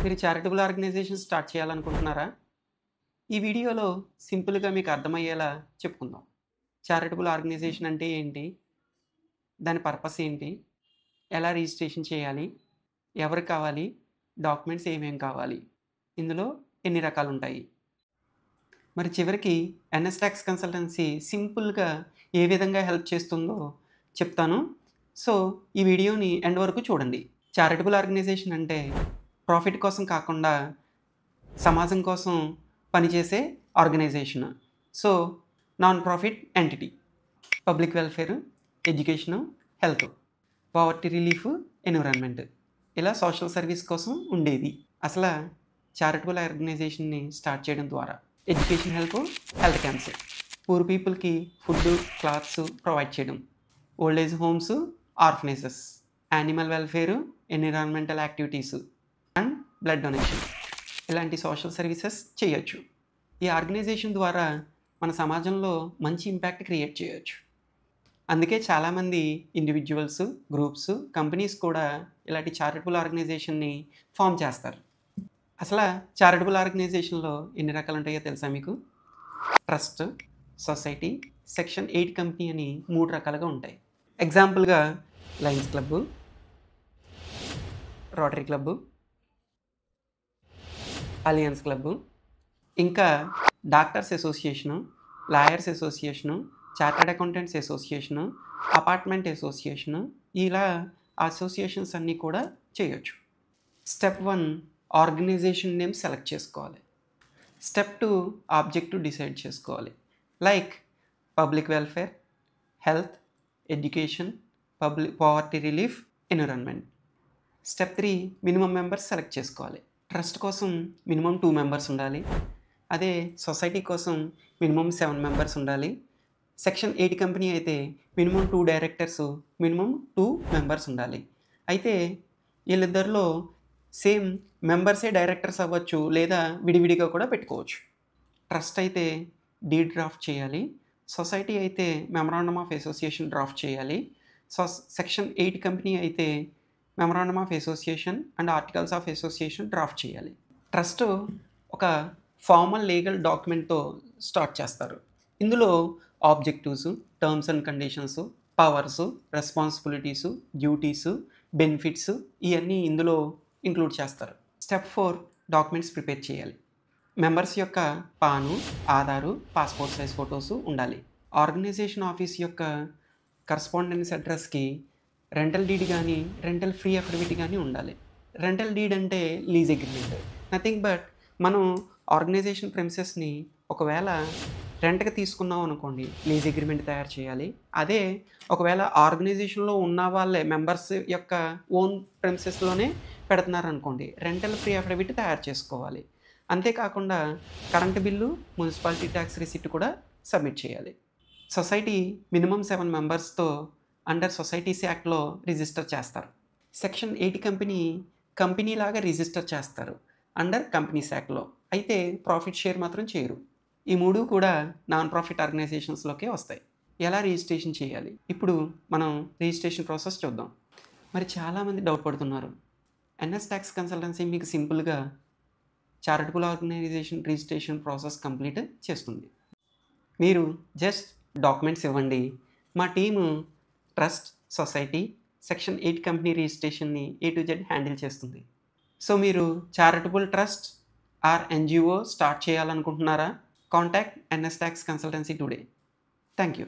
మీరు charitable organisation start చేయాలనుకుంటున్నారా? ఈ వీడియోలో సింపుల్‌గా మీకు అర్థమయ్యేలా చెప్పుకుందాం. చారిటబుల్ ఆర్గనైజేషన్ అంటే ఏంటి? దాని పర్పస్ ఏంటి? ఎలా రిజిస్ట్రేషన్ చేయాలి? ఎవరికి కావాలి? డాక్యుమెంట్స్ ఏమేం కావాలి? ఇందులో ఎన్ని రకాలుంటాయి? మరి చివరికి ఎన్ఎస్ టాక్స్ కన్సల్టెన్సీ సింపుల్‌గా ఏ విధంగా హెల్ప్ చేస్తుందో చెప్తాను. సో, ఈ వీడియోని ఎండ్ వరకు చూడండి. చారిటబుల్ ఆర్గనైజేషన్ అంటే ప్రాఫిట్ కోసం కాకుండా సమాజం కోసం పనిచేసే organisation. So, non profit entity. Public welfare, education, health, poverty relief, environment ఇలా సోషల్ సర్వీస్ కోసం ఉండేది. అసల చారిటబుల్ ఆర్గనైజేషన్‌ని స్టార్ట్ చేయడం ద్వారా ఎడ్యుకేషన్ హెల్త్ క్యాంప్స్, పూర్ పీపుల్‌కి ఫుడ్, క్లాత్స్ ప్రొవైడ్ చేయడం, old age homes, orphanages, animal welfare, environmental activities and blood donation ఇలాంటి సోషల్ సర్వీసెస్ చేయొచ్చు. ఈ ఆర్గనైజేషన్ ద్వారా మన సమాజంలో మంచి ఇంపాక్ట్ క్రియేట్ చేయొచ్చు. అందుకే చాలామంది ఇండివిడ్యువల్స్, గ్రూప్స్, కంపెనీస్ కూడా ఇలాంటి చారిటబుల్ ఆర్గనైజేషన్‌ని ఫార్మ్ చేస్తారు. అసల చారిటబుల్ ఆర్గనైజేషన్‌లో ఎన్ని రకాలు ఉంటాయో తెలుసా మీకు? ట్రస్ట్, సొసైటీ, సెక్షన్ 8 కంపెనీ అని 3 రకాలుగా ఉంటాయి. ఎగ్జాంపుల్‌గా Lions Club, Rotary Club, Alliance Club, ఇంకా doctors association, lawyers association, chartered accountants association, apartment association ఇలా అసోసియేషన్స్ అన్నీ కూడా చేయొచ్చు. స్టెప్ 1 ఆర్గనైజేషన్ నేమ్ సెలెక్ట్ చేసుకోవాలి. స్టెప్ 2 ఆబ్జెక్టివ్ డిసైడ్ చేసుకోవాలి. Like public welfare, health, education, poverty relief, environment. Step 3 minimum members select చేసుకోవాలి. Trust కోసం minimum 2 members ఉండాలి. అదే సొసైటీ కోసం మినిమమ్ 7 మెంబర్స్ ఉండాలి. సెక్షన్ 8 కంపెనీ అయితే మినిమమ్ 2 డైరెక్టర్స్, మినిమమ్ 2 మెంబర్స్ ఉండాలి. అయితే వీళ్ళిద్దరిలో సేమ్ మెంబర్సే డైరెక్టర్స్ అవ్వచ్చు, లేదా విడివిడిగా కూడా పెట్టుకోవచ్చు. ట్రస్ట్ అయితే డీడ్ డ్రాఫ్ట్ చేయాలి. సొసైటీ అయితే మెమరాండమ్ ఆఫ్ అసోసియేషన్ డ్రాఫ్ట్ చేయాలి. సెక్షన్ 8 కంపెనీ అయితే memorandum of association and articles of association draft చేయాలి. ట్రస్ట్ ఒక ఫార్మల్ లీగల్ డాక్యుమెంట్‌తో స్టార్ట్ చేస్తారు. ఇందులో objectives, terms and conditions, powers, responsibilities, duties, benefits ఇవన్నీ ఇందులో ఇంక్లూడ్ చేస్తారు. స్టెప్ 4 డాక్యుమెంట్స్ ప్రిపేర్ చేయాలి. మెంబర్స్ యొక్క పాను, ఆధారు, పాస్‌పోర్ట్ సైజ్ ఫోటోస్ ఉండాలి. ఆర్గనైజేషన్ ఆఫీస్ యొక్క కరస్పాండెన్స్ అడ్రస్‌కి రెంటల్ డీడ్ గానీ, రెంటల్ ఫ్రీ అఫిడవిట్ గానీ ఉండాలి. రెంటల్ డీడ్ అంటే లీజ్ అగ్రీమెంట్. నథింగ్ బట్ మనం ఆర్గనైజేషన్ ప్రెమిసెస్‌ని ఒకవేళ రెంట్‌కి తీసుకున్నాం అనుకోండి, లీజ్ అగ్రీమెంట్ తయారు చేయాలి. అదే ఒకవేళ ఆర్గనైజేషన్‌లో ఉన్న వాళ్ళే మెంబర్స్ యొక్క ఓన్ ప్రెమిసెస్‌లోనే పెడుతున్నారనుకోండి, రెంటల్ ఫ్రీ అఫిడవిట్ తయారు చేసుకోవాలి. అంతేకాకుండా current bill, municipality tax receipt కూడా సబ్మిట్ చేయాలి. సొసైటీ మినిమమ్ 7 మెంబర్స్‌తో అండర్ సొసైటీస్ యాక్ట్‌లో రిజిస్టర్ చేస్తారు. సెక్షన్ 8 కంపెనీలాగా రిజిస్టర్ చేస్తారు అండర్ కంపెనీస్ యాక్ట్‌లో. అయితే ప్రాఫిట్ షేర్ మాత్రం చేయరు. ఈ 3 కూడా నాన్ ప్రాఫిట్ ఆర్గనైజేషన్స్‌లోకే వస్తాయి. ఎలా రిజిస్ట్రేషన్ చేయాలి? ఇప్పుడు మనం రిజిస్ట్రేషన్ ప్రాసెస్ చూద్దాం. మరి చాలామంది డౌట్ పడుతున్నారు. ఎన్ఎస్ టాక్స్ కన్సల్టెన్సీ మీకు సింపుల్‌గా charitable organisation registration process complete చేస్తుంది. మీరు జస్ట్ డాక్యుమెంట్స్ ఇవ్వండి. మా team trust, society, section 8 company రిజిస్ట్రేషన్‌ని ఏ టు జెడ్ హ్యాండిల్ చేస్తుంది. సో, మీరు charitable trust or NGO start చేయాలనుకుంటున్నారా? Contact NS tax consultancy today. Thank you.